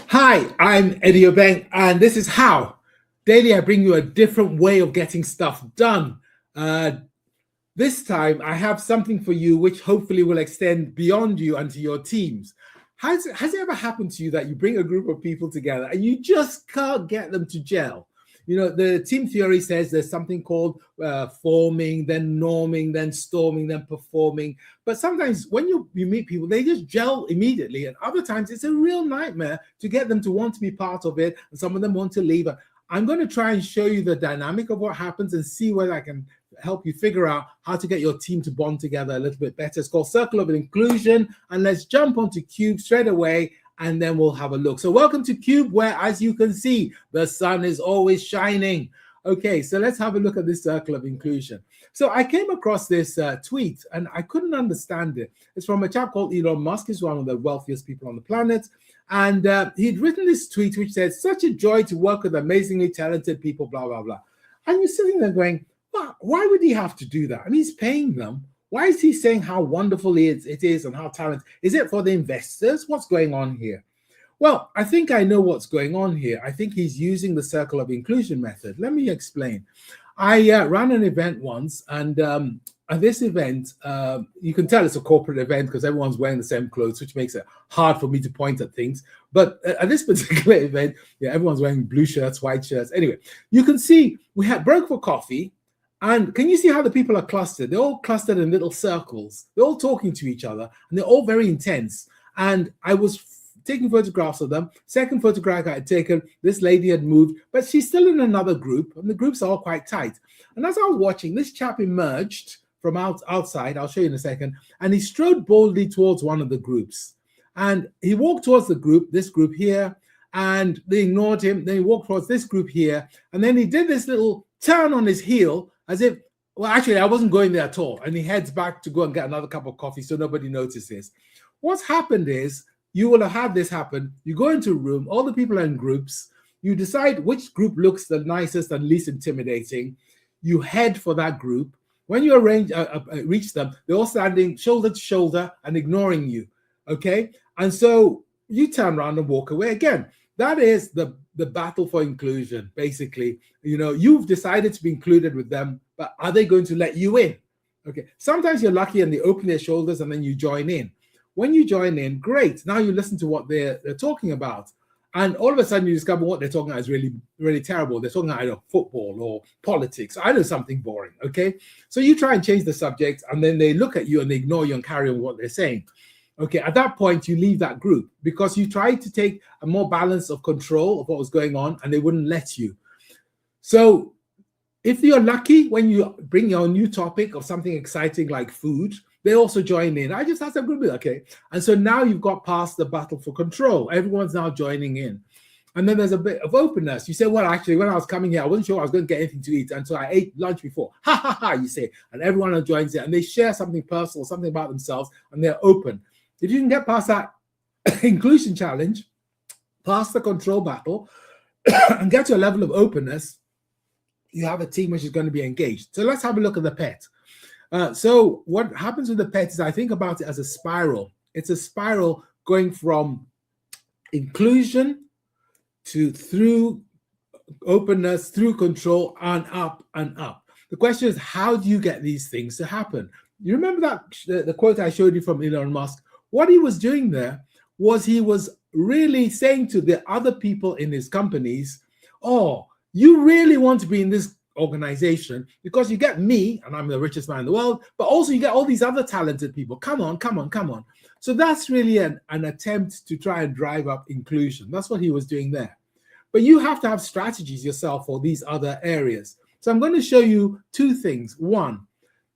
Hi, I'm Eddie Obeng, and this is How. Daily, I bring you a different way of getting stuff done. Uh, this time, I have something for you which hopefully will extend beyond you and to your teams. Has it ever happened to you that you bring a group of people together and you just can't get them to gel? You know, the team theory says there's something called forming, then norming, then storming, then performing. But sometimes when you meet people, they just gel immediately. And other times it's a real nightmare to get them to want to be part of it. And some of them want to leave. I'm going to try and show you the dynamic of what happens and see whether I can help you figure out how to get your team to bond together a little bit better. It's called Circle of Inclusion. And let's jump onto Cube straight away, and then we'll have a look. So welcome to Cube, where, as you can see, the sun is always shining. Okay, so let's have a look at this Circle of Inclusion. So I came across this tweet, and I couldn't understand it. It's from a chap called Elon Musk. He's one of the wealthiest people on the planet. And he'd written this tweet which said, "Such a joy to work with amazingly talented people, blah, blah, blah." And you're sitting there going, well, why would he have to do that? I mean, he's paying them. Why is he saying how wonderful it is and how talented? Is it for the investors? What's going on here? Well, I think I know what's going on here. I think he's using the Circle of Inclusion method. Let me explain. I ran an event once, and at this event, you can tell it's a corporate event because everyone's wearing the same clothes, which makes it hard for me to point at things. But at this particular event, yeah, everyone's wearing blue shirts, white shirts. Anyway, you can see we had broke for coffee. And can you see how the people are clustered? They're all clustered in little circles. They're all talking to each other, and they're all very intense. And I was taking photographs of them. Second photograph I had taken, this lady had moved, but she's still in another group, and the groups are all quite tight. And as I was watching, this chap emerged from outside, I'll show you in a second, and he strode boldly towards one of the groups. And he walked towards the group, this group here, and they ignored him. Then he walked towards this group here, and then he did this little turn on his heel, as if, well, actually, I wasn't going there at all. And he heads back to go and get another cup of coffee so nobody notices. What's happened is, you will have had this happen. You go into a room, all the people are in groups. You decide which group looks the nicest and least intimidating. You head for that group. When you reach them, they're all standing shoulder to shoulder and ignoring you, okay? And so you turn around and walk away again. That is the battle for inclusion, basically. You know, you've decided to be included with them, but are they going to let you in? Okay, sometimes you're lucky and they open their shoulders and then you join in. When you join in, great. Now you listen to what they're talking about. And all of a sudden you discover what they're talking about is really, really terrible. They're talking about either football or politics. I know something boring, okay? So you try and change the subject, and then they look at you and they ignore you and carry on what they're saying. Okay, at that point, you leave that group because you tried to take a more balance of control of what was going on, and they wouldn't let you. So if you're lucky, when you bring your new topic of something exciting like food, they also join in. I just asked them, okay. And so now you've got past the battle for control. Everyone's now joining in. And then there's a bit of openness. You say, well, actually, when I was coming here, I wasn't sure I was going to get anything to eat until I ate lunch before. Ha, ha, ha, you say. And everyone joins in, and they share something personal, something about themselves, and they're open. If you can get past that inclusion challenge, past the control battle, and get to a level of openness, you have a team which is going to be engaged. So let's have a look at the pet. So what happens with the pet is I think about it as a spiral. It's a spiral going from inclusion to through openness, through control, and up and up. The question is, how do you get these things to happen? You remember that the quote I showed you from Elon Musk? What he was doing there was he was really saying to the other people in his companies, oh, you really want to be in this organization because you get me, and I'm the richest man in the world, but also you get all these other talented people. Come on, come on, come on. So that's really an attempt to try and drive up inclusion. That's what he was doing there. But you have to have strategies yourself for these other areas. So I'm going to show you two things. One,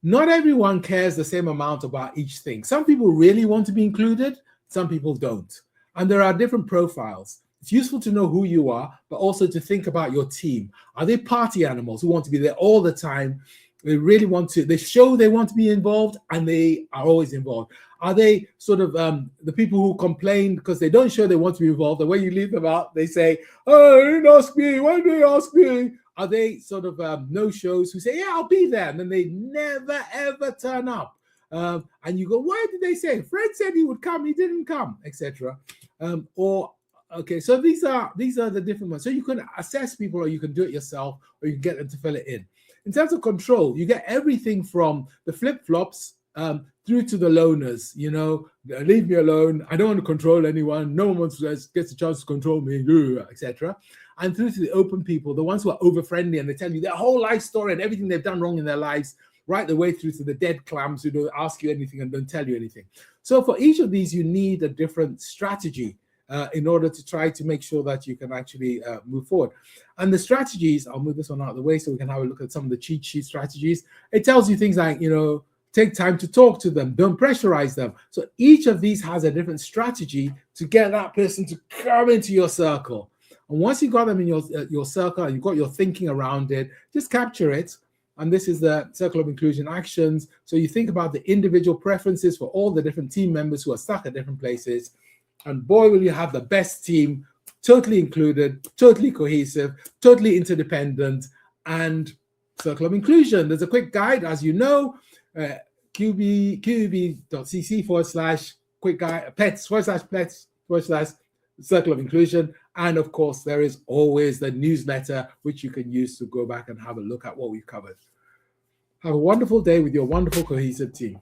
not everyone cares the same amount about each thing. Some people really want to be included, some people don't. And there are different profiles. It's useful to know who you are, but also to think about your team. Are they party animals who want to be there all the time? They really want to, they show they want to be involved, and they are always involved. Are they sort of the people who complain because they don't show they want to be involved, and when you leave them out, they say, oh, they didn't ask me, why did they ask me? Are they sort of no-shows who say, yeah, I'll be there, and then they never, ever turn up? And you go, why did they say? Fred said he would come, he didn't come, etc. Or Okay, so these are the different ones. So you can assess people, or you can do it yourself, or you can get them to fill it in. In terms of control, you get everything from the flip-flops through to the loners. You know, leave me alone. I don't want to control anyone. No one gets a chance to control me, etc. And through to the open people, the ones who are over-friendly and they tell you their whole life story and everything they've done wrong in their lives, right the way through to the dead clams who don't ask you anything and don't tell you anything. So for each of these, you need a different strategy in order to try to make sure that you can actually move forward. And the strategies, I'll move this one out of the way so we can have a look at some of the cheat sheet strategies. It tells you things like, you know, take time to talk to them, don't pressurize them. So each of these has a different strategy to get that person to come into your circle. And once you got them in your circle and you've got your thinking around it, just capture it. And this is the circle of inclusion actions. So you think about the individual preferences for all the different team members who are stuck at different places. And boy, will you have the best team, totally included, totally cohesive, totally interdependent, and circle of inclusion. There's a quick guide, as you know, qub.cc/quick guide, pets/circle of inclusion. And of course, there is always the newsletter, which you can use to go back and have a look at what we've covered. Have a wonderful day with your wonderful cohesive team.